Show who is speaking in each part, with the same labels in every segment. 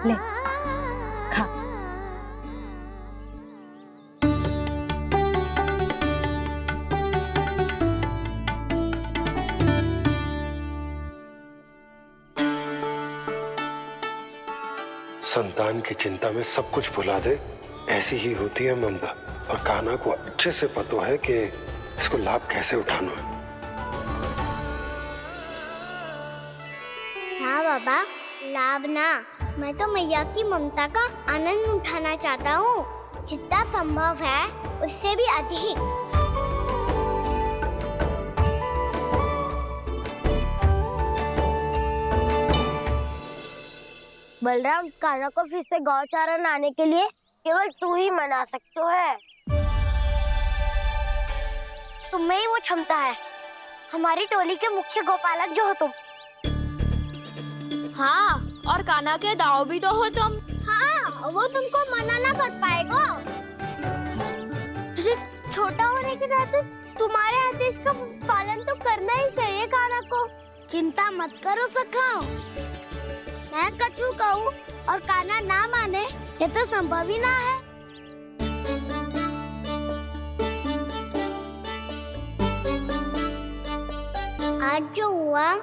Speaker 1: ले खा।
Speaker 2: संतान की चिंता में सब कुछ भुला दे, ऐसी ही होती है ममता। और कान्हा को अच्छे से पता है कि इसको लाभ कैसे उठाना है।
Speaker 3: हाँ बाबा, लाभ ना, मैं तो मैया की ममता का आनंद उठाना चाहता हूँ, जितना संभव है उससे भी अधिक।
Speaker 4: बलराम, कान्हा को फिर से गौचारण आने के लिए केवल तू ही मना सकते है। तुम्हें ही वो क्षमता है, हमारी टोली के मुख्य गोपालक जो हो तुम।
Speaker 5: हाँ, और कान्हा के दाव भी तो हो तुम।
Speaker 3: हाँ, वो तुमको मना ना कर पाएगा।
Speaker 4: तुझे छोटा होने के नाते तुम्हारे आदेश का पालन तो करना ही चाहिए कान्हा को। चिंता मत करो सखा, मैं कछु कहूँ और कान्हा ना माने, ये तो संभव ही ना है।
Speaker 3: आज जो हुआ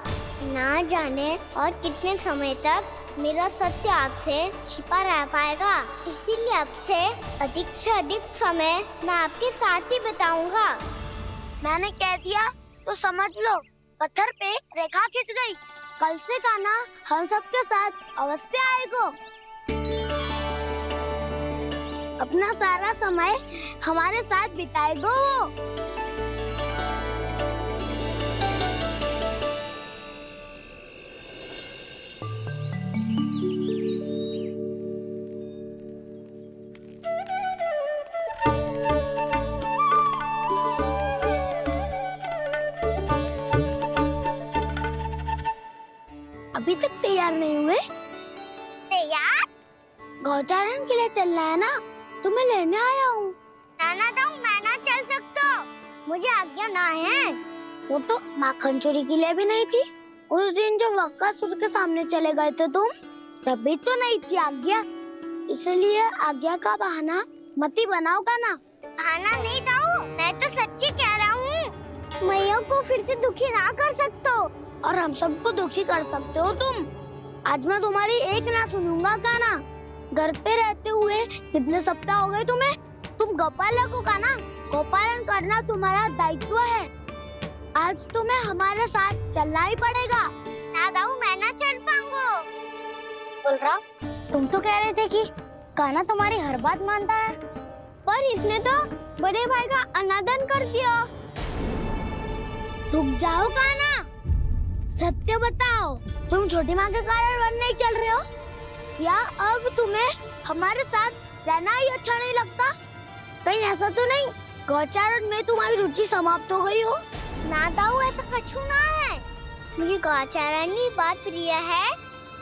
Speaker 3: ना जाने और कितने समय तक मेरा सत्य आपसे छिपा रह पाएगा, इसीलिए आपसे अधिक से अधिक समय मैं आपके साथ ही बिताऊंगा।
Speaker 4: मैंने कह दिया तो समझ लो, पत्थर पे रेखा खिंच गई। कल से कान्हा हम सबके साथ अवश्य आएगा। अपना सारा समय हमारे साथ बिताएगा वो। अभी तक तैयार नहीं हुए?
Speaker 3: तैयार?
Speaker 4: गौचारण के लिए चलना है ना, तुम्हें लेने आया हूँ।
Speaker 3: नाना तो मैं ना चल सकता, मुझे आज्ञा ना है।
Speaker 4: वो तो माखन चोरी के लिए भी नहीं थी। उस दिन जो वक्कासुर के सामने चले गए थे तुम, तभी तो नहीं थी आज्ञा। इसलिए आज्ञा का बहाना मत ही बनाओ कान्हा।
Speaker 3: बहाना नहीं दाऊ, मैं तो सच्ची कह रहा हूँ। मैया को फिर से दुखी ना कर सकते हो।
Speaker 4: और हम सबको दुखी कर सकते हो तुम। आज मैं तुम्हारी एक ना सुनूंगा कान्हा। घर पे रहते हुए कितने सप्ताह हो गए तुम्हें? तुम गोपालक हो कान्हा, गोपालन करना तुम्हारा दायित्व है। आज तुम्हें हमारे साथ चलना ही पड़ेगा।
Speaker 3: ना दाऊ, मैं ना चल पाऊंगा।
Speaker 4: बलराम, तुम तो कह रहे थे कि कान्हा तुम्हारी हर बात मानता है,
Speaker 3: पर इसने तो बड़े भाई का अनादर कर दिया।
Speaker 4: रुक जाओ कान्हा, सत्य बताओ, तुम छोटी माँ के कारण वन नहीं चल रहे हो या अब तुम्हें हमारे साथ रहना ही अच्छा नहीं लगता? कहीं ऐसा तो नहीं गौचारण में तुम्हारी रुचि समाप्त हो गई हो?
Speaker 3: ना दाऊ, ऐसा कछु ना है। मुझे गौचारण की बात प्रिय है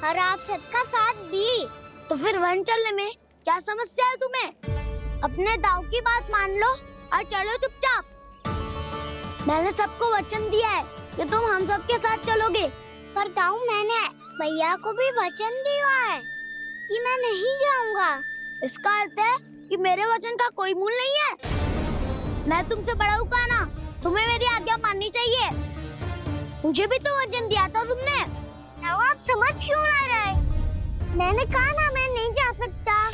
Speaker 3: और आप सबका साथ भी।
Speaker 4: तो फिर वन चलने में क्या समस्या है तुम्हें? अपने दाव की बात मान लो और चलो चुपचाप। मैंने सबको वचन दिया है कि तुम हम सबके साथ चलोगे।
Speaker 3: पर दाऊ, मैंने भैया को भी वचन दिया है कि मैं नहीं जाऊंगा।
Speaker 4: इसका अर्थ है कि मेरे वचन का कोई मूल नहीं है। मैं तुमसे बड़ा हूँ कान्हा, तुम्हें मेरी आज्ञा माननी चाहिए। मुझे भी तो वचन दिया था तुमने।
Speaker 3: दाऊ, आप समझ क्यों ना रहे? मैंने कहा ना मैं नहीं जा सकता।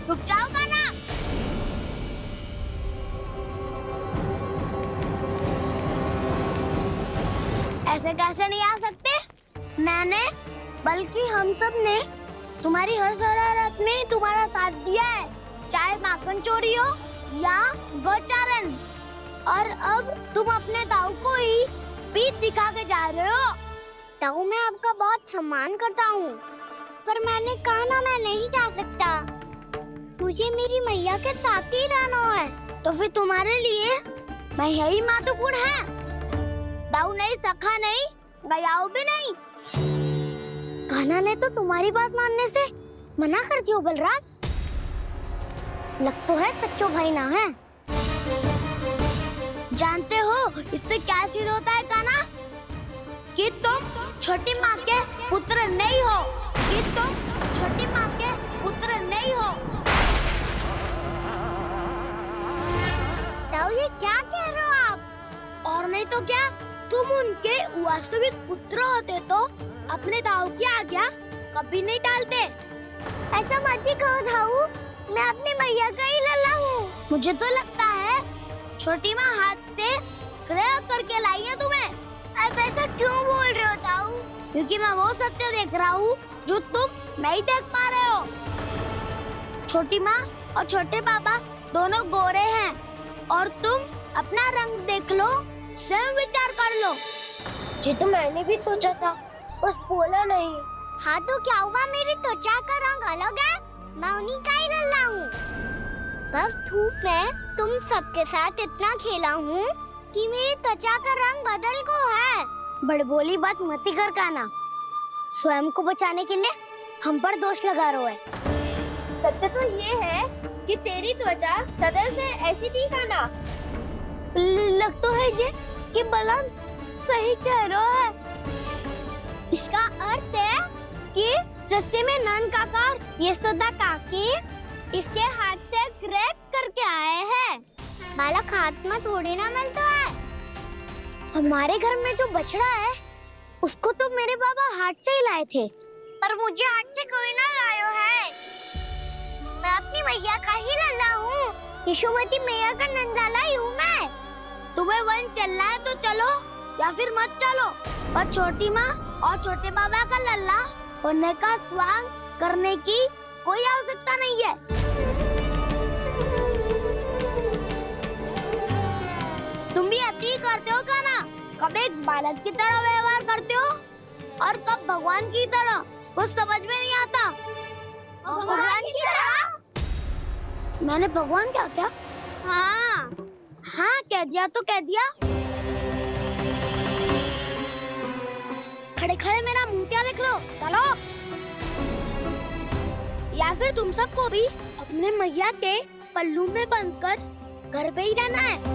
Speaker 4: रुक जाओ कान्हा। ऐसे कैसे नहीं आ सकते? मैंने बल्कि हम सब ने तुम्हारी हर शरारत में तुम्हारा साथ दिया है, चाहे माखन चोरी हो या गौचारण। और अब तुम अपने दाऊ को ही पीठ दिखा के जा रहे हो।
Speaker 3: दाऊ, मैं आपका बहुत सम्मान करता हूँ, पर मैंने कहा ना मैं नहीं जा सकता। मुझे मेरी मैया के साथ ही रहना है।
Speaker 4: तो फिर तुम्हारे लिए मैं यही महत्वपूर्ण है। दाऊ नहीं, सखा नहीं, गयाऊ भी नहीं। कान्हा ने तो तुम्हारी बात मानने से मना कर दियो बलराम। लग तो है सच्चो भाई ना है। जानते हो इससे क्या सिद्ध होता है कान्हा? कि तुम छोटी माँ के पुत्र नहीं हो, कि तुम छोटी माँ के पुत्र नहीं हो।
Speaker 3: ताऊ ये क्या कह रहे हो आप?
Speaker 4: और नहीं तो क्या, तुम उनके वास्तविक पुत्र होते तो अपने दाऊ की आज्ञा कभी नहीं टालते।
Speaker 3: ऐसा मत ही कहो ताऊ, मैं अपनी मैया का ही लल्ला हूँ।
Speaker 4: मुझे तो लगता है छोटी माँ हाथ से ग्रह करके लाई है तुम्हें।
Speaker 3: आप ऐसा क्यों बोल रहे हो ताऊ?
Speaker 4: क्योंकि मैं वो सत्य देख रहा हूँ जो तुम नहीं देख पा रहे हो। छोटी माँ और छोटे पापा दोनों गोरे हैं और तुम अपना रंग देख लो, स्वयं विचार कर लो।
Speaker 3: जी तो मैंने भी सोचा था, बस बोला नहीं। हाँ तो क्या हुआ, मेरी त्वचा का रंग अलग है, मैं उन्हीं का ही लल्ला हूँ। बस धूप में तुम सबके साथ इतना खेला हूँ कि मेरी त्वचा का रंग बदल को है।
Speaker 4: बड़बोली बात मत ही कर काना, स्वयं को बचाने के लिए हम पर दोष लगा रहे है।
Speaker 5: सत्य तो ये है कि तेरी त्वचा सदैव से ऐसी थी काना।
Speaker 4: लग तो है ये कि बलन सही कह रहा है।
Speaker 3: इसका अर्थ है कि सस्ते में नन काकर यशोदा काकी इसके हाथ से ग्रेट करके आए हैं। बालक हाथ में थोड़ी ना मिलता है।
Speaker 4: हमारे घर में जो बछड़ा है उसको तो मेरे बाबा हाथ से ही लाए थे।
Speaker 3: पर मुझे हाथ से कोई ना लायो है, मैं अपनी मैया का ही लल्ला हूँ। यशोमती मैया का नंदलाला ही हूँ मैं।
Speaker 4: तुम्हें वन चलना है तो चलो या फिर मत चलो, और छोटी माँ और छोटे बाबा का लल्ला होने का स्वांग करने की कोई आवश्यकता नहीं है। तुम भी अति करते हो काना, कब एक बालक की तरह व्यवहार करते हो और कब भगवान की तरह, कुछ समझ में नहीं आता।
Speaker 3: भगवान की तरह?
Speaker 4: मैंने भगवान क्या क्या?
Speaker 3: हाँ
Speaker 4: हाँ कह दिया तो कह दिया। खड़े खड़े मेरा मुंह क्या देख लो, चलो। या फिर तुम सबको भी अपने मैया के पल्लू में बंधकर घर पे ही रहना है।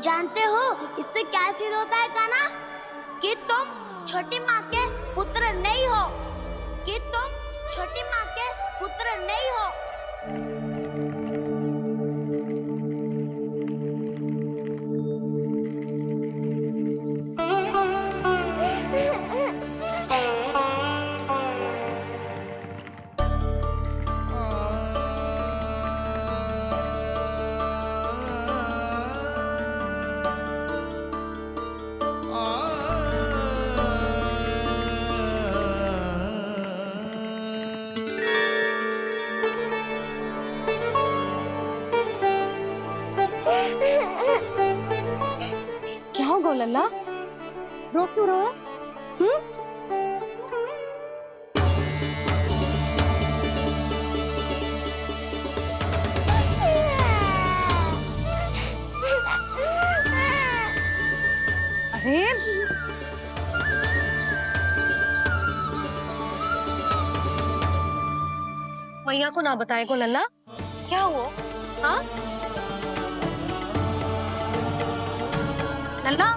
Speaker 4: जानते हो इससे क्या सिद्ध होता है काना? कि तुम छोटी माँ के पुत्र नहीं हो, कि तुम छोटी माँ के पुत्र नहीं हो।
Speaker 1: क्या हो गो लल्ला, रो क्यों रहो? अरे मैया को ना बताए को लल्ला, क्या हुआ? हाँ लल्ला,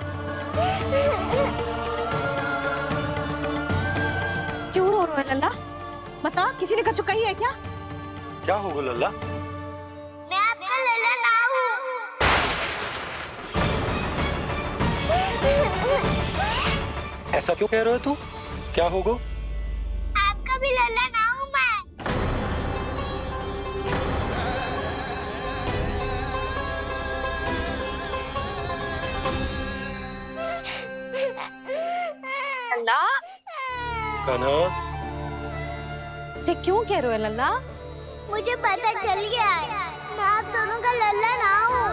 Speaker 1: क्यों रो रहे हो लल्ला? बता, किसी ने कछु कही है क्या?
Speaker 2: क्या होगा लल्ला?
Speaker 3: मैं आपका लल्ला ना हूँ।
Speaker 2: ऐसा क्यों कह रहे हो तू? क्या होगा?
Speaker 3: आपका भी लल्ला ना हूँ मैं।
Speaker 1: लल्ला,
Speaker 2: कान्हा,
Speaker 1: ये क्यों कह रहे हो लल्ला?
Speaker 3: मुझे पता चल गया है, मैं आप दोनों का लल्ला ना हूँ।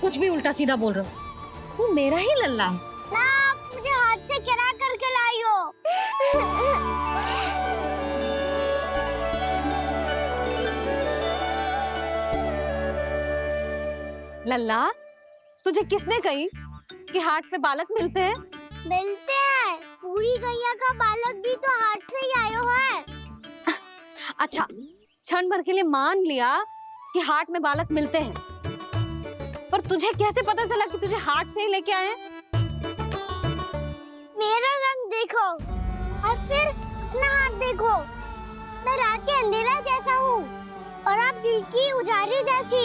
Speaker 1: कुछ भी उल्टा सीधा बोल रहे हो, तू मेरा ही लल्ला है।
Speaker 3: ना आप मुझे हाथ से गिरा करके लाई हो।
Speaker 1: लल्ला, तुझे किसने कही कि हाट में बालक मिलते हैं?
Speaker 3: मिलते हैं। पूरी गैया का बालक भी तो हाथ से ही आयो है।
Speaker 1: अच्छा, क्षण भर के लिए मान लिया कि हाट में बालक मिलते हैं, पर तुझे कैसे पता चला कि तुझे हाट से ही लेके आए?
Speaker 3: मेरा रंग देखो और फिर अपना हाथ देखो। मैं रात के अंधेरा जैसा हूँ और आप दिल की उजाली जैसी।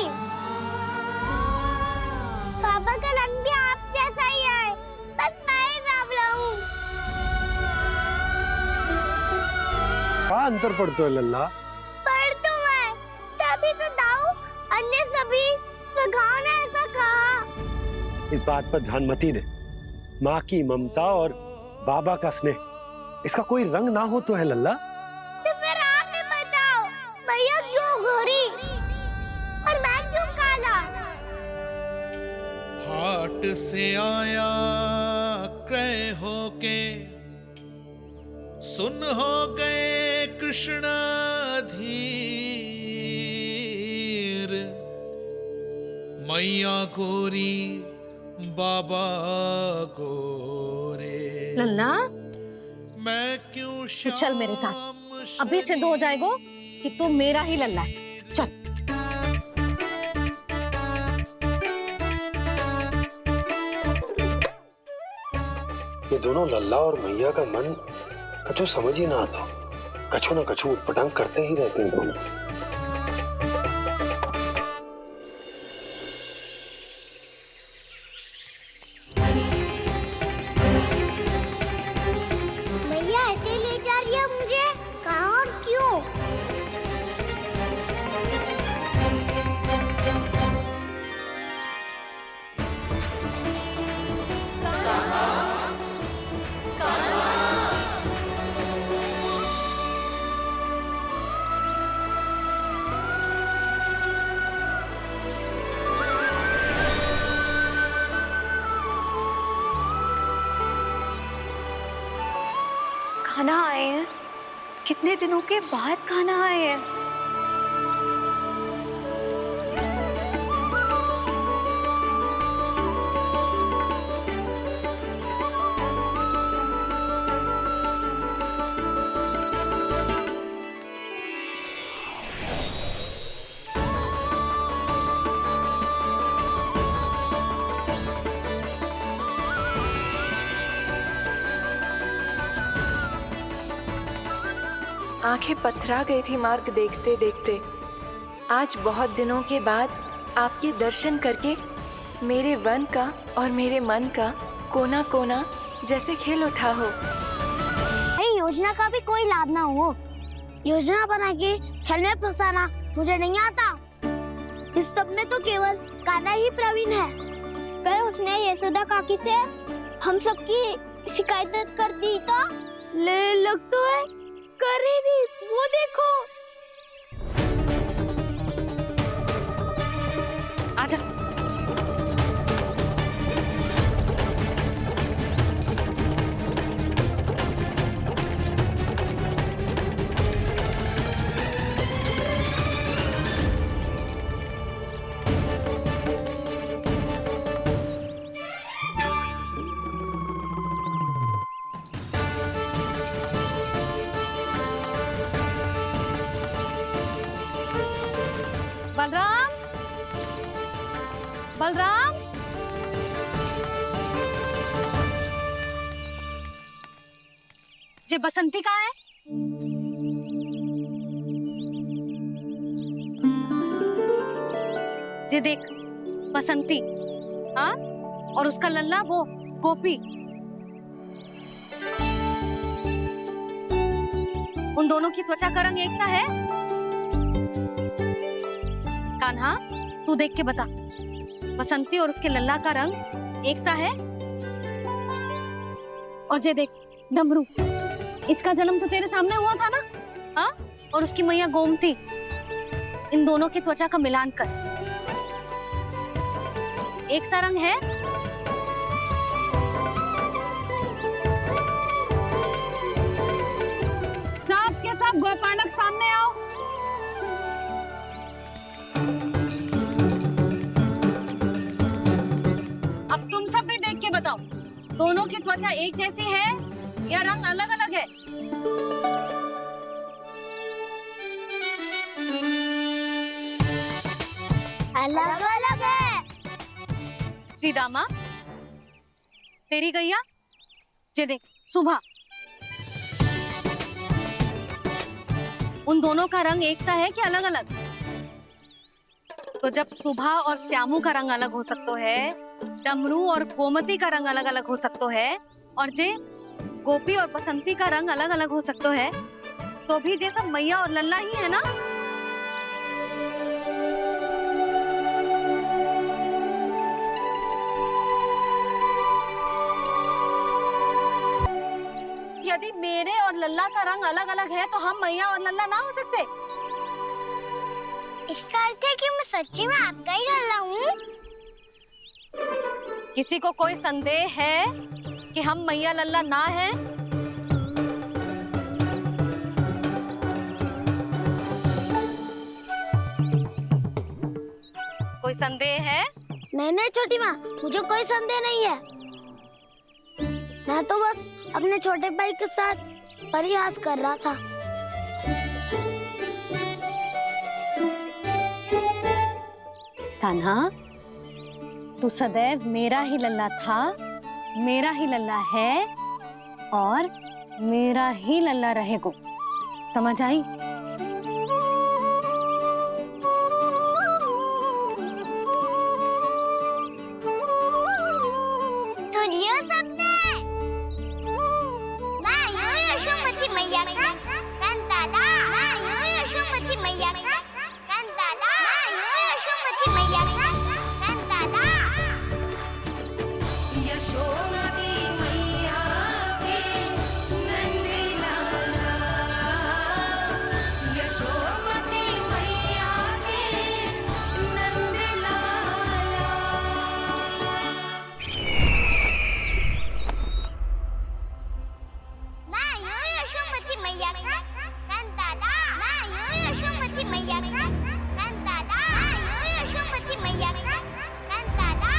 Speaker 3: पापा का रंग भी आप जैसा ही है, बस मैं ही बावला हूँ।
Speaker 2: क्या अंतर पड़ता है लल्ला?
Speaker 3: पर तो मैं तभी तो दाऊ अन्य सभी सखाओ ने ऐसा कहा।
Speaker 2: इस बात पर ध्यान मत ही दे। माँ की ममता और बाबा का स्नेह, इसका कोई रंग ना हो तो है लल्ला।
Speaker 3: तो फिर आप ही बताओ, भैया क्यों गोरी और मैं क्यों काला?
Speaker 6: हाट से आया क्रय होके, सुन हो गए कृष्ण धीर। मैया गोरी बाबा गोरे,
Speaker 1: लल्ला,
Speaker 6: मैं क्यों
Speaker 1: तू चल मेरे साथ। अभी सिद्ध हो जाएगा कि तू मेरा ही लल्ला है। चल।
Speaker 2: ये दोनों लल्ला और मैया का मन कछु समझ ही ना आता। कछु ना कछु उटपटांग करते ही रहते हैं दोनों।
Speaker 3: भैया ऐसे ले जा रही है मुझे, कहाँ और क्यों?
Speaker 5: खाना आए हैं, कितने दिनों के बाद खाना आए हैं।
Speaker 7: आंखें पथरा गई थी मार्ग देखते देखते। आज बहुत दिनों के बाद आपके दर्शन करके मेरे वन का और मेरे मन का कोना कोना जैसे खिल उठा हो।
Speaker 4: अरे योजना का भी कोई लाभ ना हो। योजना बना के छल में फंसाना मुझे नहीं आता। इस सब में तो केवल कान्हा ही प्रवीण है।
Speaker 3: कल उसने यशोदा काकी से हम सबकी शिकायत कर दी तो
Speaker 4: ले लग तो है कर ही दी, वो देखो।
Speaker 1: आजा। बलराम, बलराम, ये बसंती कहाँ है? ये देख, बसंती, हाँ, और उसका लल्ला वो गोपी। उन दोनों की त्वचा का रंग एक सा है? कान्हा, तू देख के बता, बसंती और उसके लल्ला का रंग एक सा है? और ये देख, डमरू, इसका जन्म तो तेरे सामने हुआ था ना? हाँ? और उसकी मैया गोमती, इन दोनों की त्वचा का मिलान कर, एक सा रंग है? सब के सब गोपालक सामने आओ। अब तुम सब भी देख के बताओ, दोनों की त्वचा एक जैसी है या रंग अलग अलग है?
Speaker 3: अलग अलग है।
Speaker 1: श्रीदामा, तेरी गैया जे देख सुबह, उन दोनों का रंग एक सा है कि अलग अलग? तो जब सुबह और श्यामू का रंग अलग हो सकता है, डमरू और गोमती का रंग अलग अलग हो सकता है, और जे गोपी और बसंती का रंग अलग अलग हो सकता है, तो भी जे सब मैया और लल्ला ही है ना? यदि मेरे और लल्ला का रंग अलग अलग है तो हम मैया और लल्ला ना हो सकते?
Speaker 3: इसका अर्थ है कि मैं सच्ची में आपका ही लल्ला हूँ?
Speaker 1: किसी को कोई संदेह है कि हम मैया लल्ला ना हैं? कोई संदेह है?
Speaker 4: नहीं छोटी माँ, मुझे कोई संदेह नहीं है। मैं तो बस अपने छोटे भाई के साथ परिहास कर रहा था।
Speaker 1: कान्हा, तू सदैव मेरा ही लल्ला था, मेरा ही लल्ला है और मेरा ही लल्ला रहेगा। समझ आई?
Speaker 3: सुनियो सबने, मैं हूँ यशोमती मैया का कंताला। मैं हूँ यशोमती मैया का कंताला। मैं हूँ यशोमती मैया का कंताला।
Speaker 7: यशोमती मैया के नंदे लाला, यशोमती मैया के नंदे लाला।
Speaker 3: मैं हूँ यशोमती मैया का कंताला। मैं हूँ यशोमती मैया का कंताला। मैं हूँ यशोमती मैया का कंताला।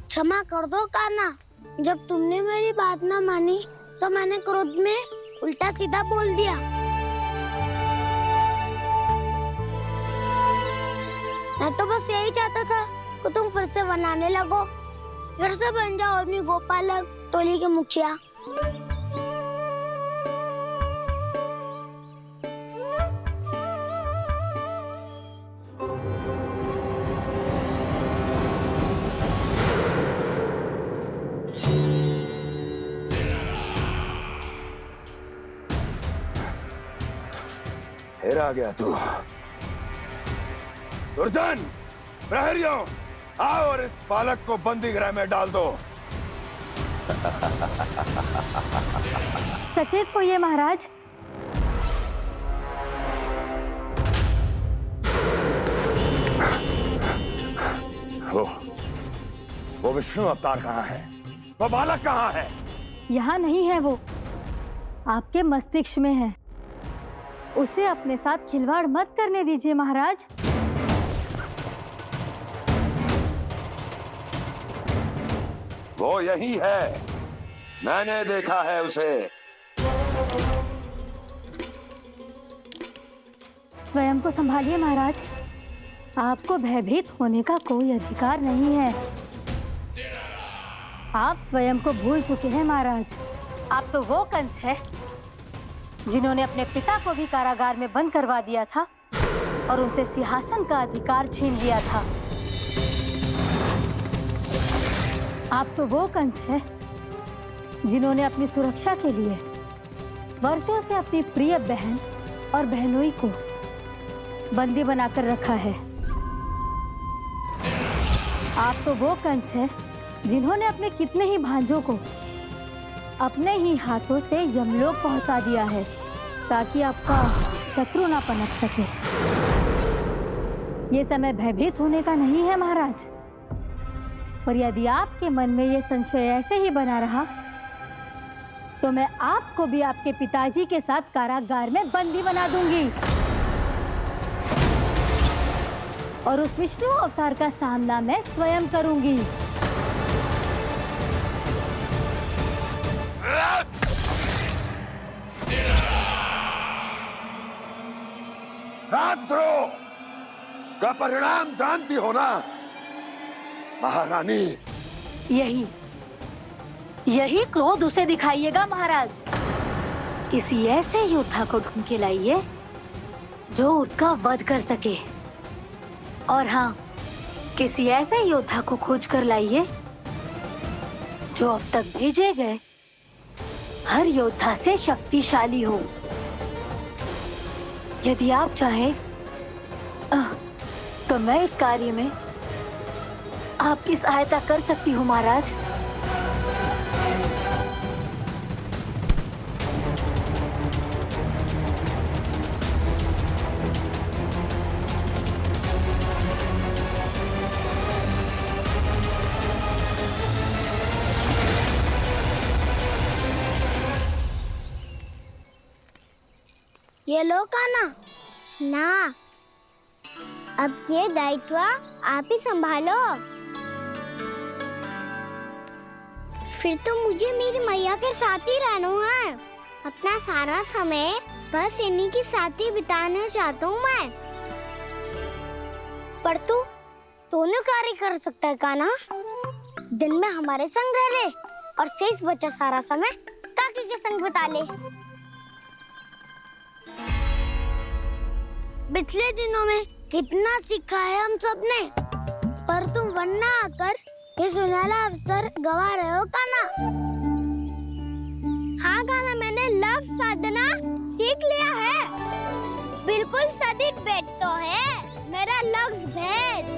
Speaker 4: क्षमा कर दो कान्हा, जब तुमने मेरी बात ना मानी तो मैंने क्रोध में उल्टा सीधा बोल दिया। मैं तो बस यही चाहता था कि तुम फिर से बनाने लगो, फिर से बन जाओ अपनी गोपालक टोली के मुखिया।
Speaker 8: फिर आ गया तू। दुर्जन, प्रहरियों, आओ और इस बालक को बंदी गृह में डाल दो।
Speaker 1: सचेत होइए महाराज।
Speaker 8: वो विष्णु अवतार कहाँ है? वो बालक कहाँ है?
Speaker 9: यहाँ नहीं है, वो आपके मस्तिष्क में है। उसे अपने साथ खिलवाड़ मत करने दीजिए महाराज।
Speaker 8: वो यही है, मैंने देखा है उसे।
Speaker 9: स्वयं को संभालिए महाराज, आपको भयभीत होने का कोई अधिकार नहीं है। आप स्वयं को भूल चुके हैं महाराज। आप तो वो कंस है जिन्होंने अपने पिता को भी कारागार में बंद करवा दिया था और उनसे सिंहासन का अधिकार छीन लिया था। आप तो वो कंस है जिन्होंने अपनी सुरक्षा के लिए वर्षों से अपनी प्रिय बहन और बहनोई को बंदी बनाकर रखा है। आप तो वो कंस है जिन्होंने अपने कितने ही भांजों को अपने ही हाथों से यमलोक पहुंचा दिया है ताकि आपका शत्रु ना पनप सके। ये समय भयभीत होने का नहीं है महाराज। पर यदि आपके मन में ये संशय ऐसे ही बना रहा तो मैं आपको भी आपके पिताजी के साथ कारागार में बंदी बना दूंगी और उस विष्णु अवतार का सामना मैं स्वयं करूंगी।
Speaker 8: राजद्रोह का परिणाम जानती हो ना महारानी?
Speaker 9: यही क्रोध उसे दिखाइएगा महाराज। किसी ऐसे योद्धा को ढूंढ के लाइए जो उसका वध कर सके, और हाँ, किसी ऐसे योद्धा को खोज कर लाइए जो अब तक भेजे गए हर योद्धा से शक्तिशाली हो। यदि आप चाहें तो मैं इस कार्य में आपकी सहायता कर सकती हूँ महाराज।
Speaker 4: ये लो कान्हा।
Speaker 3: ना, अब ये दायित्व आप ही संभालो। फिर तो मुझे मेरी मैया के साथ ही रहना है। अपना सारा समय बस इन्हीं के साथ ही बिताना चाहता हूँ मैं।
Speaker 4: पर तू दोनों कार्य कर सकता है कान्हा। दिन में हमारे संग रह ले और शेष बचा सारा समय काकी के संग बिता ले। पिछले दिनों में कितना सीखा है हम सब ने, पर तुम वरना आकर ये सुनहरा अवसर गवा रहे हो कान्हा।
Speaker 3: हाँ कान्हा, मैंने लफ्ज साधना सीख लिया है। बिल्कुल सदित भेद तो है मेरा लफ्ज भेद।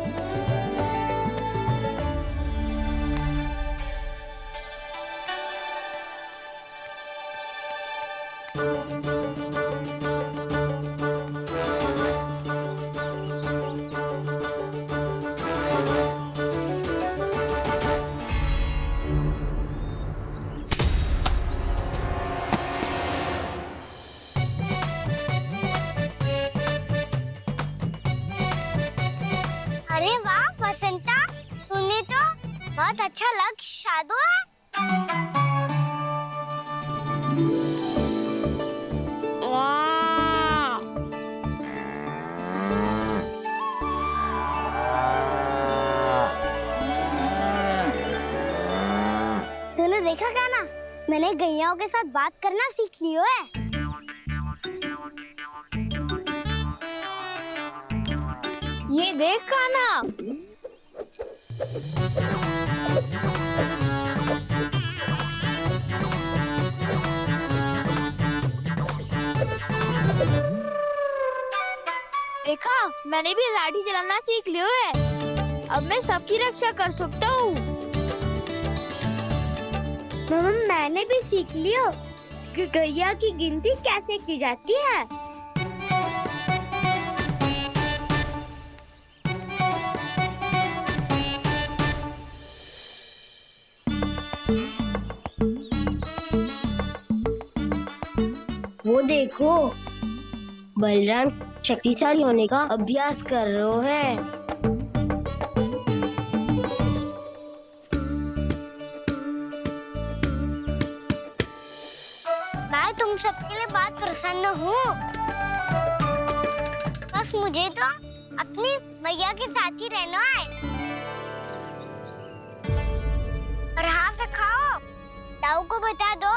Speaker 3: अरे वाह वसंता, तूने तो बहुत अच्छा लक्ष्य साधा है।
Speaker 4: तूने देखा कान्हा, मैंने गैयाओं के साथ बात करना सीख लियो है।
Speaker 5: ये देख कान्हा, देखा मैंने भी लाठी चलाना सीख लियो है। अब मैं सबकी रक्षा कर सकता हूँ।
Speaker 3: मैंने भी सीख लियो कि गैया की गिनती कैसे की जाती है।
Speaker 4: वो देखो, बलराम शक्तिशाली होने का अभ्यास कर रहे हैं।
Speaker 3: मैं तुम सबके लिए बहुत प्रसन्न हूँ। बस मुझे तो अपनी मैया के साथ ही रहना है। और हाँ से खाओ, ताऊ को बता दो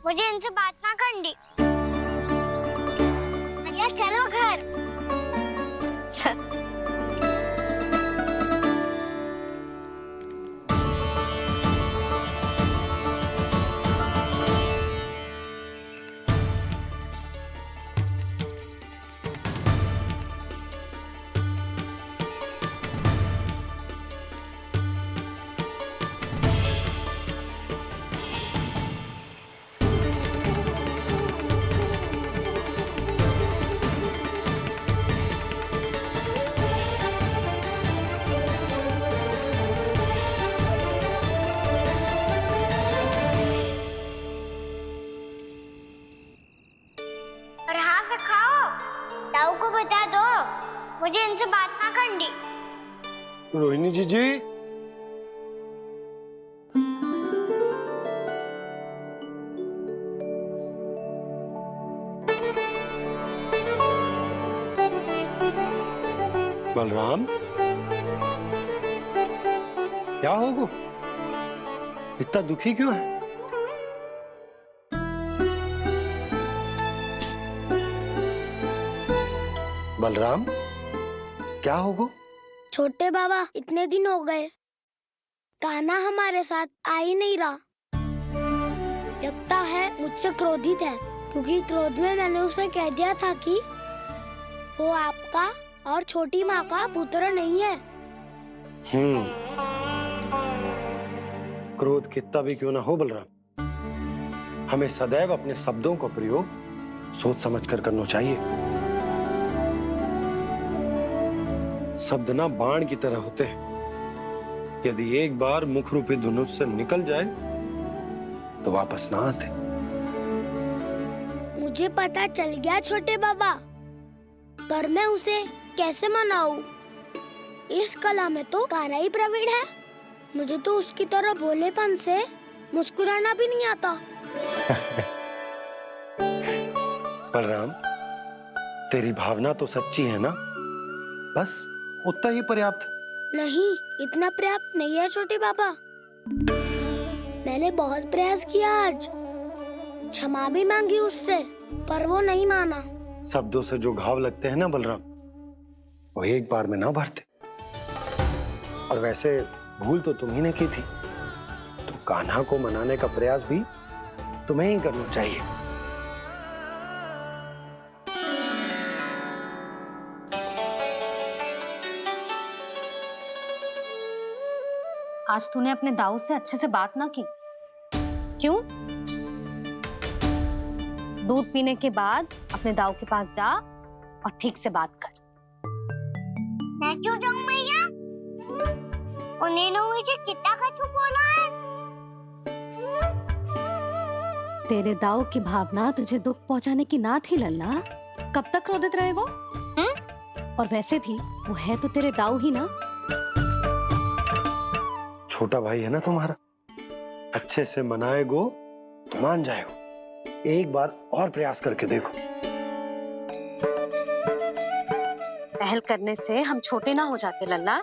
Speaker 3: मुझे इनसे बात ना करनी। मैया चलो घर।
Speaker 2: रोहिणी जी। बलराम, क्या होगा? इतना दुखी क्यों है? बलराम, क्या होगा?
Speaker 4: छोटे बाबा, इतने दिन हो गए कान्हा हमारे साथ आ ही नहीं रहा। लगता है मुझसे क्रोधित है, क्योंकि क्रोध में मैंने उसे कह दिया था कि वो आपका और छोटी माँ का पुत्र नहीं है।
Speaker 2: क्रोध कितना भी क्यों ना हो बलराम, हमें सदैव अपने शब्दों का प्रयोग सोच समझकर करना चाहिए। शब्द ना बाण की तरह होते हैं, यदि एक बार मुख रूपी धनुष से निकल जाए तो वापस ना आते।
Speaker 4: मुझे पता चल गया छोटे बाबा, पर मैं उसे कैसे मनाऊं? इस कला में तो कान्हा ही प्रवीण है। मुझे तो उसकी तरह भोलेपन से मुस्कुराना भी नहीं आता।
Speaker 2: बलराम, तेरी भावना तो सच्ची है ना, बस उतना ही पर्याप्त।
Speaker 4: नहीं, इतना पर्याप्त नहीं है छोटे बाबा। मैंने बहुत प्रयास किया आज, क्षमा भी मांगी उससे, पर वो नहीं माना।
Speaker 2: शब्दों से जो घाव लगते हैं ना बलराम, वो एक बार में ना भरते। और वैसे भूल तो तुम्ही ने की थी, तो कान्हा को मनाने का प्रयास भी तुम्हें ही करना चाहिए।
Speaker 1: आज तूने अपने दाऊ से अच्छे से बात ना की, क्यों? दूध पीने के बाद अपने दाऊ के पास जा और ठीक से बात कर।
Speaker 3: मैं क्यों जाऊं मैया? उन्होंने मुझे कितना कछु बोला है।
Speaker 1: तेरे दाऊ की भावना तुझे दुख पहुंचाने की ना थी लल्ला। कब तक क्रोधित रहेगो? और वैसे भी वो है तो तेरे दाऊ ही ना।
Speaker 2: छोटा भाई है ना तुम्हारा, अच्छे से मनाएगो तो मान जाएगो। एक बार और प्रयास करके देखो।
Speaker 1: पहल करने से हम छोटे ना हो जाते लल्ला,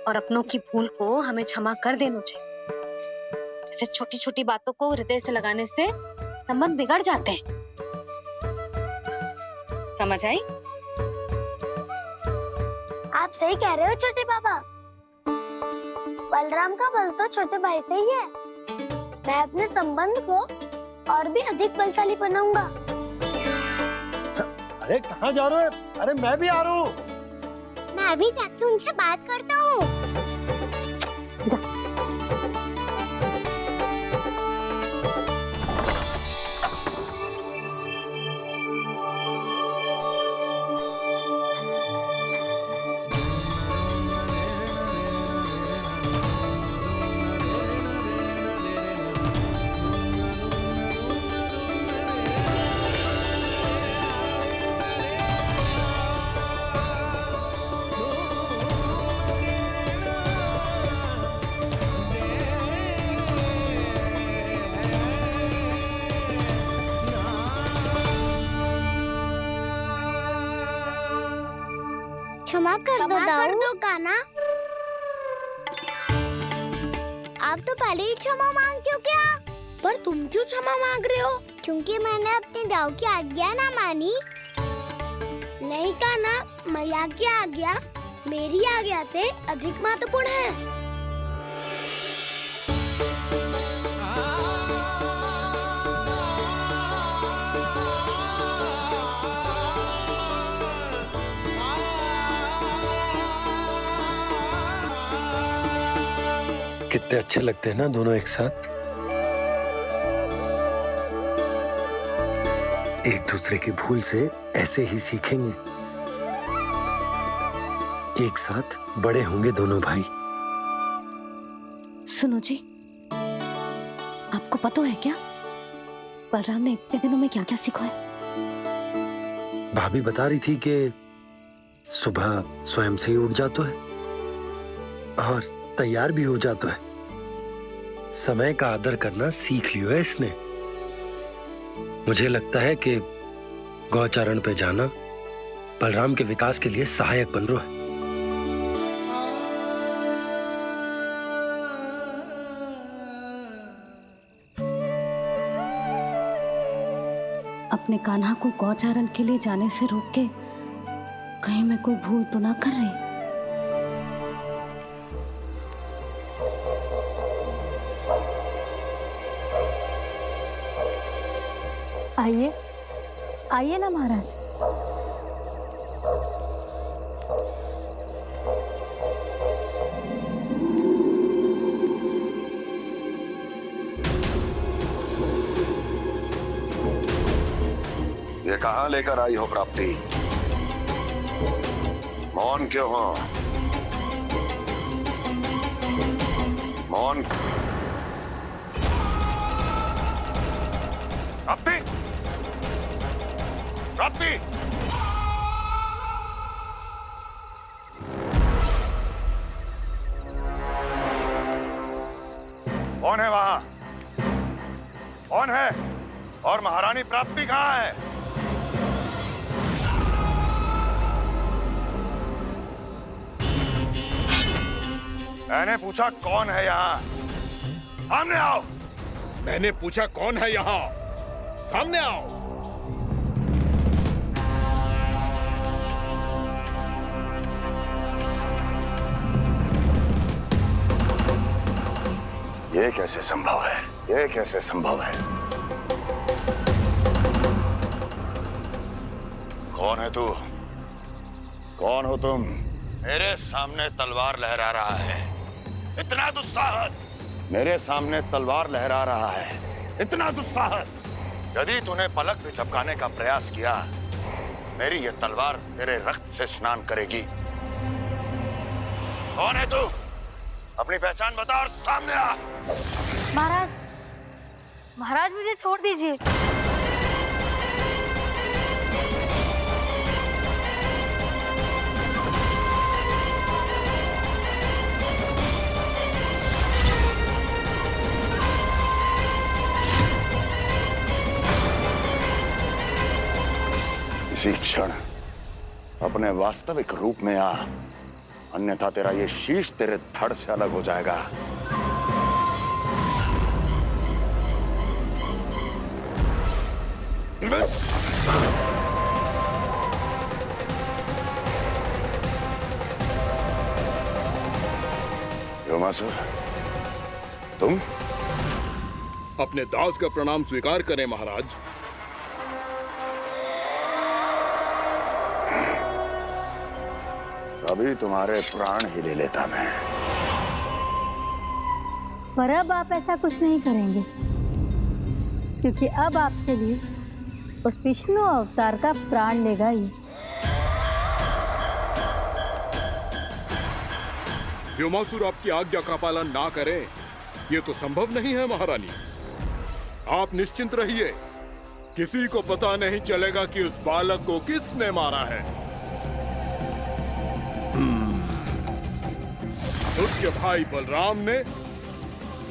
Speaker 1: और अपनों की भूल को हमें क्षमा कर देना चाहिए। ऐसे छोटी छोटी बातों को हृदय से लगाने से संबंध बिगड़ जाते हैं। समझ आई?
Speaker 4: आप सही कह रहे हो छोटे बाबा। बलराम का बल तो छोटे भाई से ही है। मैं अपने संबंध को और भी अधिक बलशाली बनाऊंगा।
Speaker 8: अरे कहाँ जा रहे हो? अरे मैं भी आ रहा हूँ।
Speaker 3: मैं अभी जाके उनसे बात करता हूँ। क्षमा कर दो कान्हा। आप तो पहले ही क्षमा मांगते हो क्या?
Speaker 4: पर तुम क्यों क्षमा मांग रहे हो?
Speaker 3: क्योंकि मैंने अपने दाऊ की आज्ञा ना मानी।
Speaker 4: नहीं कान्हा, मैया की आज्ञा मेरी आज्ञा से अधिक महत्वपूर्ण है।
Speaker 2: कितने अच्छे लगते हैं ना दोनों एक साथ। एक दूसरे की भूल से ऐसे ही सीखेंगे। एक साथ बड़े होंगे दोनों भाई।
Speaker 1: सुनो जी, आपको पता है क्या बलराम ने इतने दिनों में क्या क्या सीखा है?
Speaker 2: भाभी बता रही थी कि सुबह स्वयं से ही उठ जाता है, और तैयार भी हो जाता है। समय का आदर करना सीख लियो है इसने। मुझे लगता है कि गौचारण पे जाना बलराम के विकास के लिए सहायक बन रहा है।
Speaker 1: अपने कान्हा को गौचारण के लिए जाने से रोक के कहीं मैं कोई भूल तो ना कर रही।
Speaker 9: आइए आइए ना महाराज।
Speaker 8: ये कहाँ लेकर आई हो प्राप्ति? मौन क्यों हो? मौन। प्राप्ति, प्राप्ति, कौन है वहां? कौन है? और महारानी प्राप्ति कहाँ है? मैंने पूछा कौन है यहाँ? सामने आओ।
Speaker 10: मैंने पूछा कौन है यहाँ? सामने आओ।
Speaker 8: ये कैसे संभव है? ये कैसे संभव है? कौन है तू? कौन हो तुम? मेरे सामने तलवार लहरा रहा है। इतना दुस्साहस! मेरे सामने तलवार लहरा रहा है। इतना दुस्साहस! यदि तूने पलक भी झपकाने का प्रयास किया, मेरी ये तलवार तेरे रक्त से स्नान करेगी। कौन है तू? अपनी पहचान बता और सामने आ।
Speaker 5: महाराज, महाराज मुझे छोड़ दीजिए।
Speaker 8: इसी क्षण अपने वास्तविक रूप में आ, अन्यथा तेरा ये शीश तेरे धड़ से अलग हो जाएगा। योमासुर, तुम?
Speaker 10: अपने दास का प्रणाम स्वीकार करें महाराज।
Speaker 8: अभी तुम्हारे प्राण ही ले लेता मैं।
Speaker 9: पर अब आप ऐसा कुछ नहीं करेंगे, क्योंकि अब आपके लिए उस विष्णु अवतार का प्राण लेगा ही।
Speaker 10: व्योमासुर आपकी आज्ञा का पालन ना करें, ये तो संभव नहीं है महारानी। आप निश्चिंत रहिए, किसी को पता नहीं चलेगा कि उस बालक को किसने मारा है। उसके भाई बलराम ने,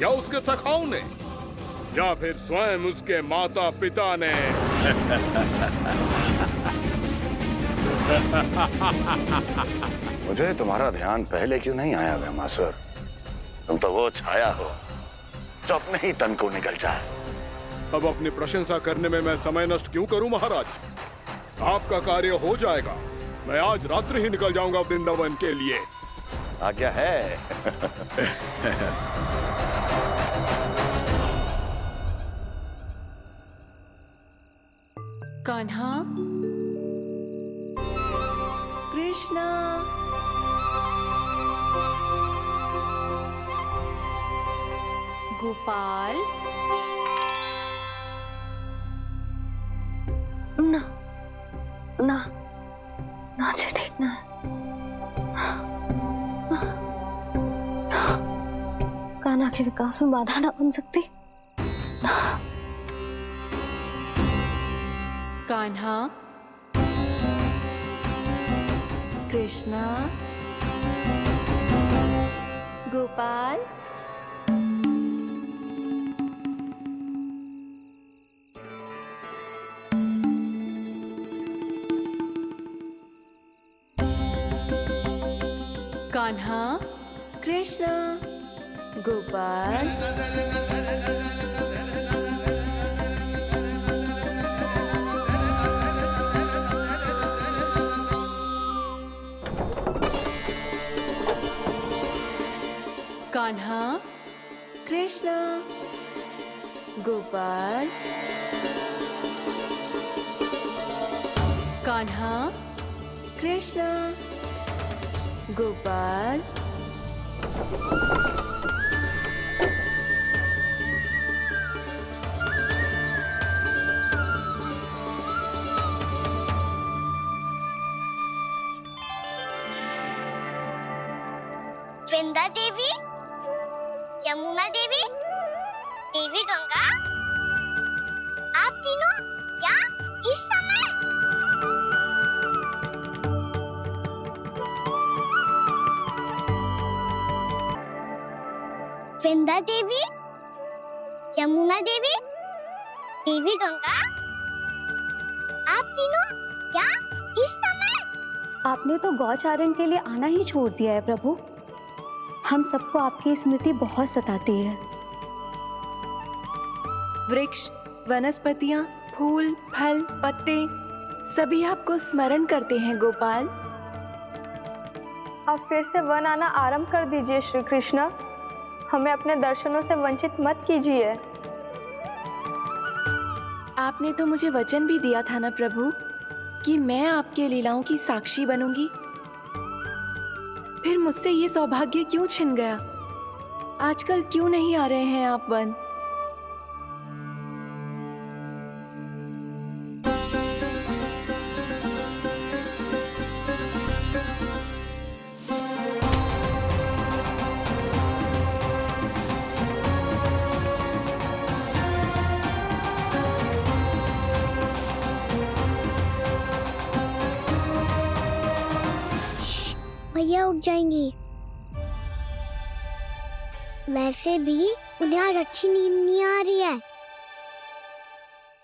Speaker 10: या उसके सखाओं ने, या फिर स्वयं उसके माता पिता ने।
Speaker 8: मुझे तुम्हारा ध्यान पहले क्यों नहीं आया व्योमासुर? तुम तो वो छाया हो जो अपने ही तन को निकल जाए।
Speaker 10: अब अपनी प्रशंसा करने में मैं समय नष्ट क्यों करूं महाराज? आपका कार्य हो जाएगा। मैं आज रात्रि ही निकल जाऊंगा वृंदावन के लिए।
Speaker 8: आज्ञा है।
Speaker 7: कान्हा, कृष्णा, गोपाल, ना ना ना से ठीक ना। कान्हा के विकास में बाधा ना बन सकती। कान्हा, कृष्णा, गोपाल, कान्हा, कृष्णा, गोपाल, कान्हा, कृष्णा, गोपाल, कान्हा, कृष्णा, गोपाल,
Speaker 3: वृंदा देवी, यमुना देवी, देवी गंगा, आप तीनों यहाँ इस समय? वृंदा देवी, यमुना देवी, देवी गंगा, आप तीनों यहाँ इस समय?
Speaker 9: आपने तो गौचारण के लिए आना ही छोड़ दिया है प्रभु। हम सबको आपकी स्मृति बहुत सताती है।
Speaker 7: वृक्ष, वनस्पतियां, फूल, फल, पत्ते सभी आपको स्मरण करते हैं गोपाल।
Speaker 11: अब फिर से वन आना आरंभ कर दीजिए श्री कृष्ण। हमें अपने दर्शनों से वंचित मत कीजिए।
Speaker 7: आपने तो मुझे वचन भी दिया था ना प्रभु कि मैं आपके लीलाओं की साक्षी बनूंगी। फिर मुझसे ये सौभाग्य क्यों छिन गया? आजकल क्यों नहीं आ रहे हैं आप वन?
Speaker 3: भैया उठ जाएंगी। वैसे भी उन्हें आज अच्छी नींद नहीं आ रही है।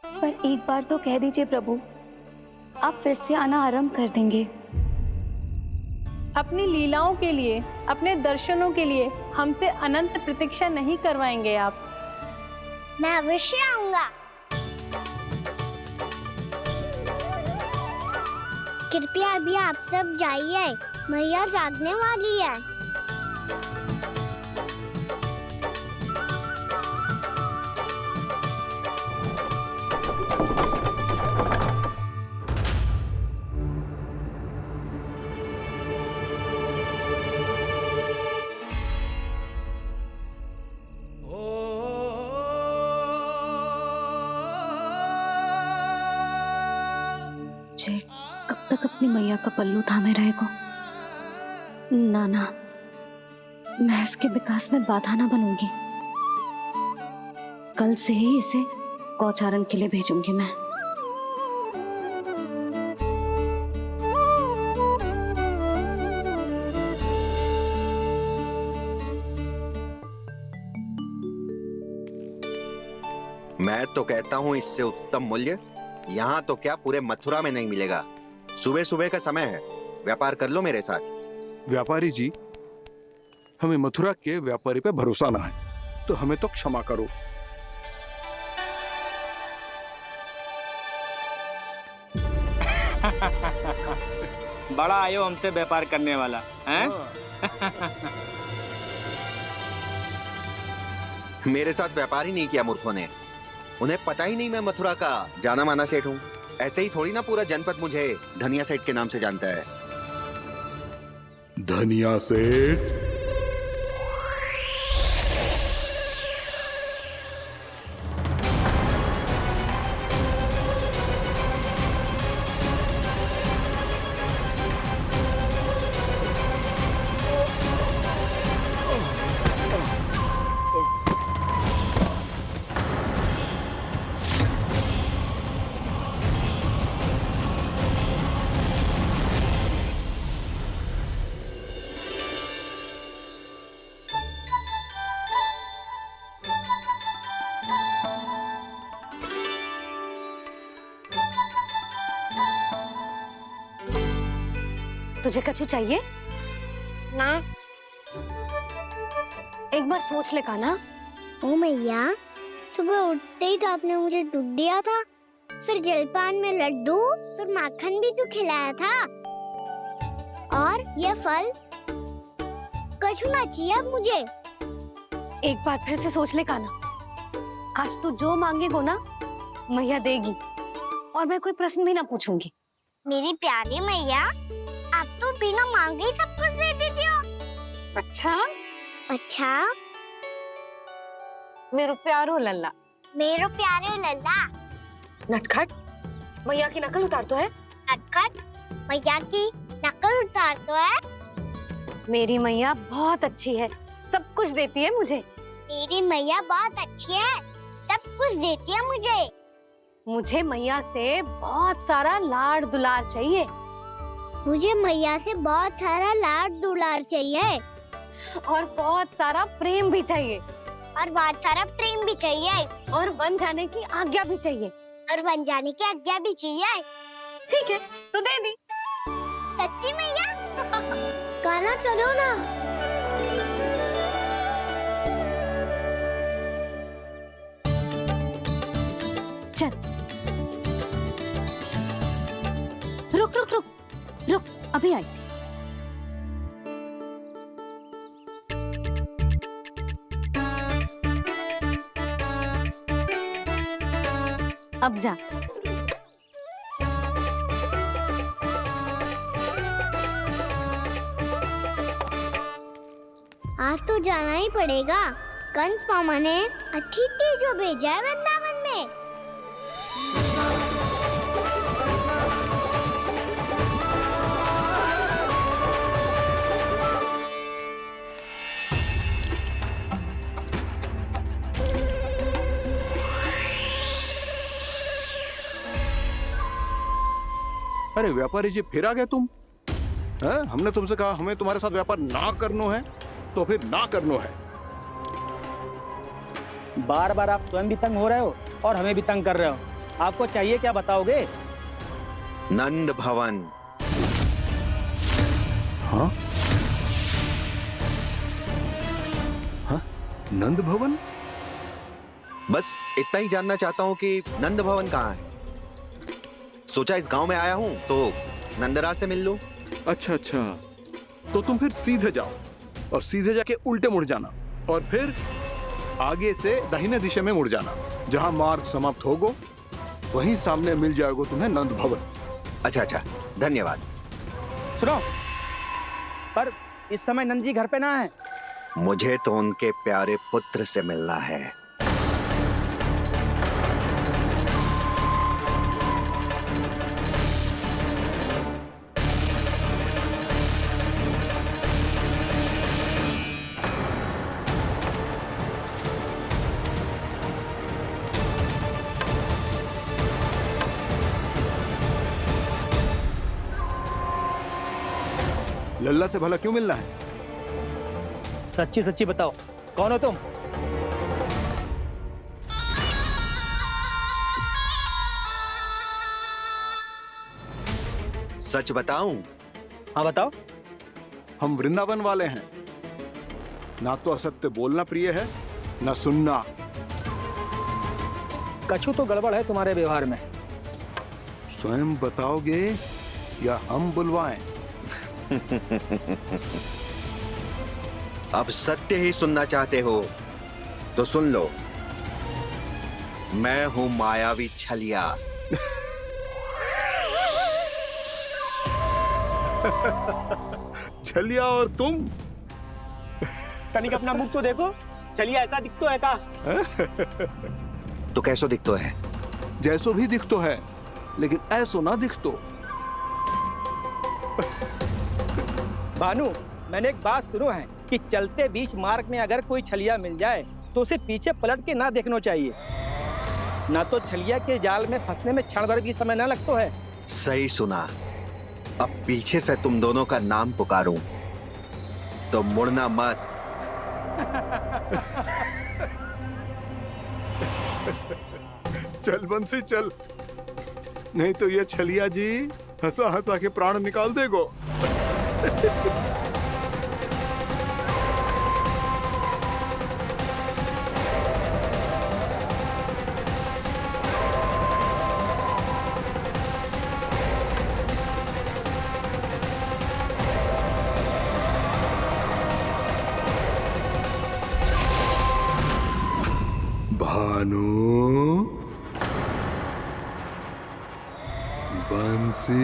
Speaker 9: पर एक बार तो कह दीजिए प्रभु, आप फिर से आना आरंभ कर देंगे।
Speaker 11: अपनी लीलाओं के लिए, अपने दर्शनों के लिए हमसे अनंत प्रतीक्षा नहीं करवाएंगे आप?
Speaker 3: मैं अवश्य आऊंगा। कृपया अभी आप सब जाइए, मैया जागने वाली है।
Speaker 1: कब तक अपनी मैया का पल्लू थामे रहेगा? ना ना, मैं इसके विकास में बाधा ना बनूंगी। कल से ही इसे गौचारण के लिए भेजूंगी मैं।
Speaker 12: मैं तो कहता हूँ इससे उत्तम मूल्य यहाँ तो क्या पूरे मथुरा में नहीं मिलेगा। सुबह सुबह का समय है, व्यापार कर लो मेरे साथ।
Speaker 10: व्यापारी जी, हमें मथुरा के व्यापारी पे भरोसा ना है, तो हमें तो क्षमा करो।
Speaker 13: बड़ा आयो हमसे व्यापार करने वाला हैं?
Speaker 12: मेरे साथ व्यापार ही नहीं किया मूर्खों ने। उन्हें पता ही नहीं मैं मथुरा का जाना माना सेठ हूँ। ऐसे ही थोड़ी ना पूरा जनपद मुझे धनिया सेठ के नाम से जानता है।
Speaker 10: धनिया सेठ?
Speaker 1: तुझे कछु चाहिए?
Speaker 3: ना।
Speaker 1: एक बार सोच ले कान्हा।
Speaker 3: ओ मैया, सुबह उठते ही तो आपने मुझे दूध दिया था, फिर जलपान में लड्डू, फिर माखन भी तो खिलाया था। और ये फल कछु ना चाहिए अब मुझे।
Speaker 1: एक बार फिर से सोच ले कान्हा। आज तू जो मांगेगो ना, मैया देगी, और मैं कोई प्रश्न भी ना पूछूंगी।
Speaker 3: मेरी प्यारी मैया, आप तो बिना मांगे ही सब कुछ दे देती हो।
Speaker 1: अच्छा?
Speaker 3: अच्छा?
Speaker 1: मेरो प्यारो लल्ला।
Speaker 3: मेरो प्यारे लल्ला।
Speaker 1: नटखट, मैया की नकल उतार तो है।
Speaker 3: नटखट, मैया की नकल उतार तो है।
Speaker 1: मेरी मैया बहुत अच्छी है, सब कुछ देती है मुझे।
Speaker 3: मेरी मैया बहुत अच्छी है, सब कुछ देती है मुझे।
Speaker 1: मुझे मैया से बहुत सारा लाड दुलार चाहिए।
Speaker 3: मुझे मैया से बहुत सारा लाड दुलार चाहिए।
Speaker 1: और बहुत सारा प्रेम भी चाहिए।
Speaker 3: और बहुत सारा प्रेम भी चाहिए।
Speaker 1: और बन जाने की आज्ञा भी चाहिए।
Speaker 3: और बन जाने की आज्ञा भी चाहिए।
Speaker 1: ठीक है, तो दे दी।
Speaker 3: सच्ची मैया? गाना चलो ना।
Speaker 1: चल। रुक रुक रुक रुक, अभी आई। अब जा।
Speaker 3: आज तो जाना ही पड़ेगा। कंस मामा ने अतिथि जो भेजा है वृंदावन में।
Speaker 10: अरे व्यापारी जी, फिर आ गए तुम? हैं? हमने तुमसे कहा हमें तुम्हारे साथ व्यापार ना करना है, तो फिर ना करना है।
Speaker 13: बार बार आप स्वयं भी तंग हो रहे हो और हमें भी तंग कर रहे हो। आपको चाहिए क्या, बताओगे?
Speaker 12: नंद भवन।
Speaker 10: हाँ? हाँ? नंद भवन?
Speaker 12: बस इतना ही जानना चाहता हूँ कि नंद भवन कहाँ है। सोचा इस गांव में आया हूँ तो नंदराज से मिल लूं।
Speaker 10: अच्छा अच्छा, तो तुम फिर सीधे जाओ और सीधे जाके उल्टे मुड़ जाना, और फिर आगे से दाहिने दिशा में मुड़ जाना। जहां मार्ग समाप्त होगा वहीं सामने मिल जाएगा तुम्हें नंद भवन।
Speaker 12: अच्छा अच्छा, धन्यवाद।
Speaker 13: सुनो, पर इस समय नंद जी घर पे ना है।
Speaker 12: मुझे तो उनके प्यारे पुत्र से मिलना है।
Speaker 10: लल्ला से भला क्यों मिलना है?
Speaker 13: सच्ची सच्ची बताओ, कौन हो तुम?
Speaker 12: सच बताऊं?
Speaker 13: हाँ बताओ।
Speaker 10: हम वृंदावन वाले हैं। ना तो असत्य बोलना प्रिय है, ना सुनना।
Speaker 13: कछु तो गड़बड़ है तुम्हारे व्यवहार में।
Speaker 10: स्वयं बताओगे या हम बुलवाएं?
Speaker 12: अब सत्य ही सुनना चाहते हो तो सुन लो। मैं हूं मायावी छलिया।
Speaker 10: छलिया और तुम?
Speaker 13: तनिक अपना मुख तो देखो, चलिए ऐसा दिखतो है का?
Speaker 12: तो कैसो दिखतो है?
Speaker 10: जैसो भी दिखतो है, लेकिन ऐसो ना दिखतो।
Speaker 13: भानु, मैंने एक बात सुनो है कि चलते बीच मार्ग में अगर कोई छलिया मिल जाए तो उसे पीछे पलट के ना देखना चाहिए, ना तो छलिया के जाल में फंसने में क्षण भर भी समय ना लगता है।
Speaker 12: सही सुना। अब पीछे से तुम दोनों का नाम पुकारूं तो मुड़ना मत।
Speaker 10: चल बंसी चल, नहीं तो ये छलिया जी हंसा हंसा के प्राण निकाल देगो। भानु, बंसी।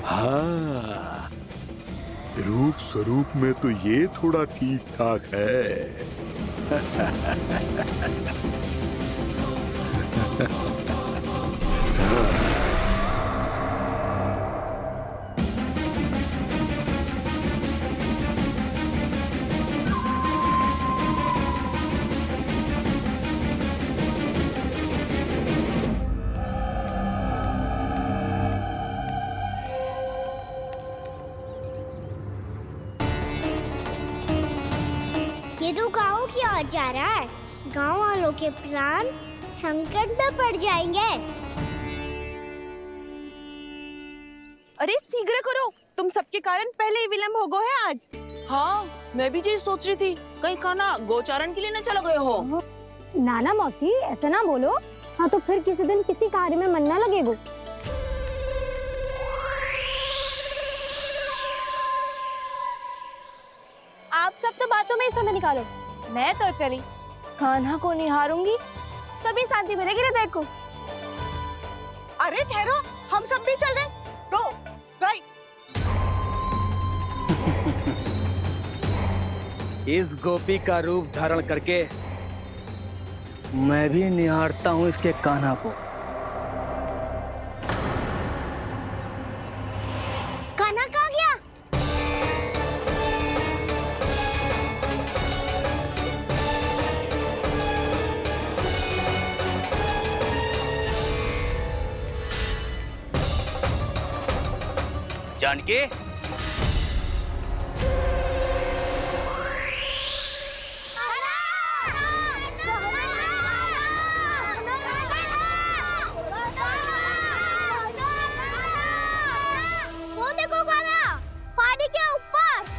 Speaker 10: हाँ, रूप स्वरूप में तो ये थोड़ा ठीक ठाक है।
Speaker 3: ये तो गाँव की ओर जा रहा है। गाँव वालों के प्राण संकट में पड़ जाएंगे।
Speaker 14: अरे शीघ्र करो, तुम सबके कारण पहले ही विलम्ब हो गए है आज।
Speaker 5: हाँ, मैं भी यही सोच रही थी, कहीं खाना गोचारण के लिए न चला गए हो।
Speaker 9: नाना मौसी ऐसे ना बोलो। हाँ तो फिर किसी दिन किसी कार्य में मन ना लगेगा।
Speaker 5: आप सब तो बातों में ही समय निकालो। मैं तो चली, कान्हा को निहारूंगी, तभी शांति मिलेगी हृदय को।
Speaker 14: अरे ठहरो, हम सब भी चल रहे। रो, राइट।
Speaker 13: इस गोपी का रूप धारण करके मैं भी निहारता हूँ इसके कान्हा को।
Speaker 3: कान्हा कहाँ गया?
Speaker 13: जानकी,
Speaker 3: वो देखो कान्हा, पहाड़ी के ऊपर।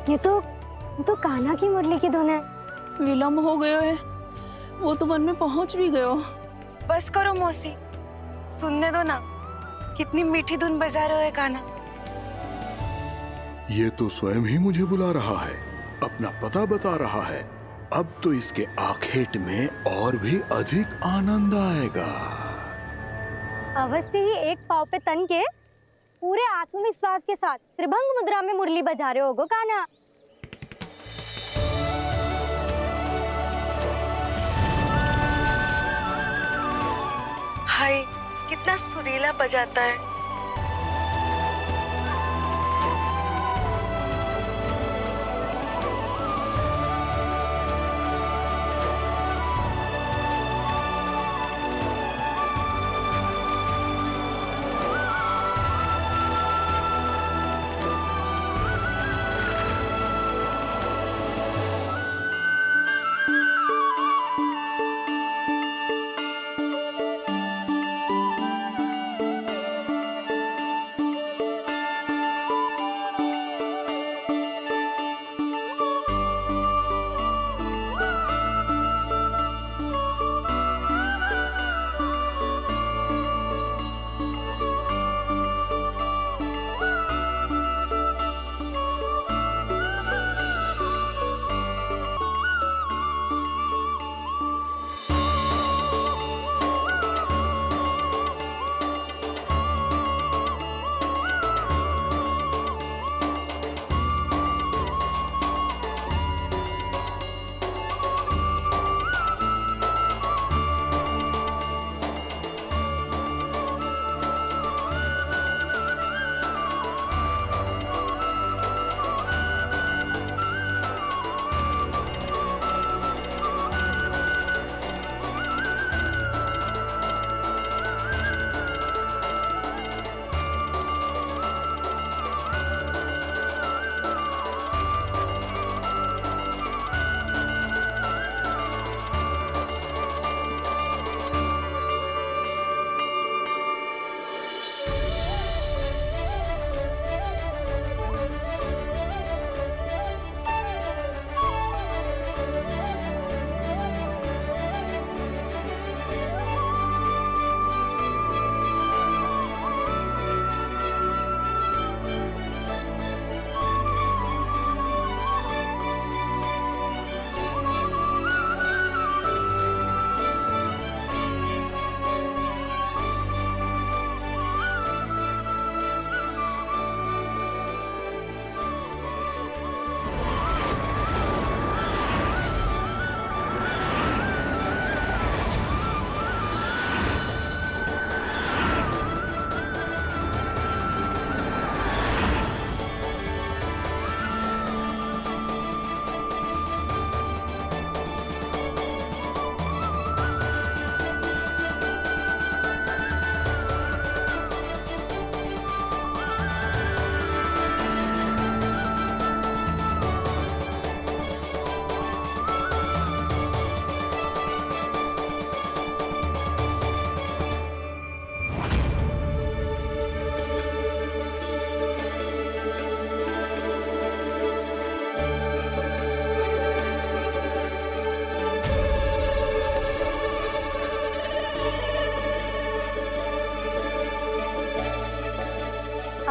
Speaker 3: ये तो कान्हा की मुरली की धुन है।
Speaker 14: विलम्ब हो गयो है, वो तो वन में पहुंच भी गयो।
Speaker 5: बस करो मौसी, सुनने दो ना, कितनी मीठी धुन बजा रहे हो कान्हा।
Speaker 10: ये तो स्वयं ही मुझे बुला रहा है, अपना पता बता रहा है। अब तो इसके आखेट में और भी अधिक आनंद आएगा।
Speaker 9: अवश्य ही एक पाँव पे तन के पूरे आत्मविश्वास के साथ त्रिभंग मुद्रा में मुरली बजा रहे होगो कान्हा।
Speaker 5: हाय, कितना सुरीला बजाता है।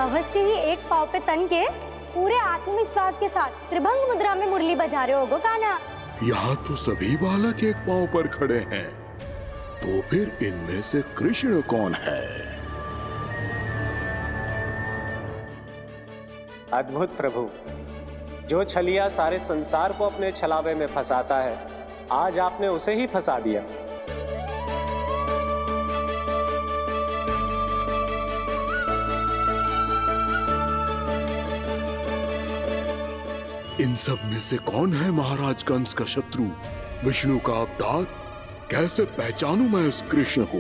Speaker 9: अवश्य ही एक पाँव पे तन के पूरे आत्मविश्वास के साथ त्रिभंग मुद्रा में मुरली बजा रहे होगो कान्हा।
Speaker 10: यहाँ तो सभी बालक एक पांव पर खड़े हैं, तो फिर इनमें से कृष्ण कौन है?
Speaker 15: अद्भुत प्रभु, जो छलिया सारे संसार को अपने छलावे में फंसाता है, आज आपने उसे ही फंसा दिया।
Speaker 10: इन सब में से कौन है महाराज कंस का शत्रु, विष्णु का अवतार? कैसे पहचानूं मैं उस कृष्ण को?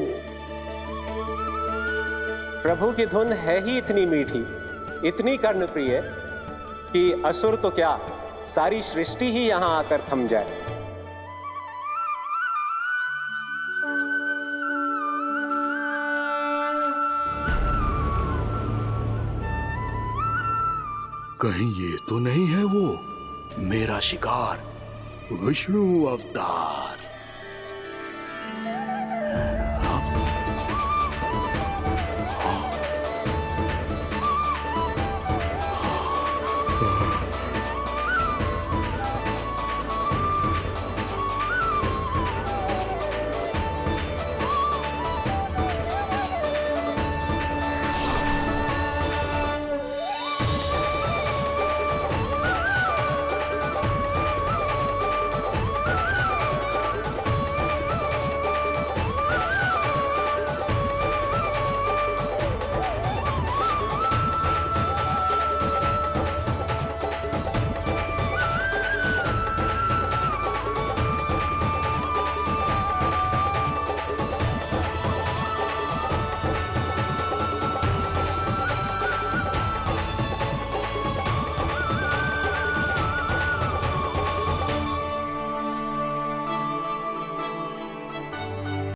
Speaker 15: प्रभु की धुन है ही इतनी मीठी, इतनी कर्णप्रिय कि असुर तो क्या, सारी सृष्टि ही यहां आकर थम जाए।
Speaker 10: कहीं ये तो नहीं है वो मेरा शिकार विष्णु अवतार?